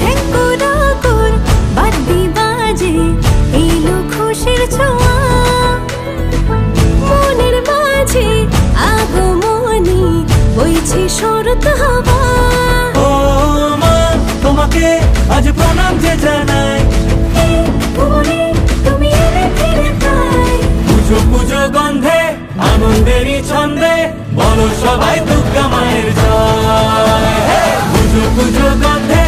ঢেঙ্কুরাকুর বাদ্যি বাজে এলো খুশির ছোঁয়া মনের মাঝে আগমনী বইছে শরৎ হাওয়া। ও মা তোমাকে আজ প্রণাম যে জানাই, ভুবনে তুমি এলে ফিরে তাই। পুজো পুজো গন্ধে আনন্দেরই ছন্দে বলো সবাই দুর্গা মায়ের জয়। পুজো পুজো গন্ধে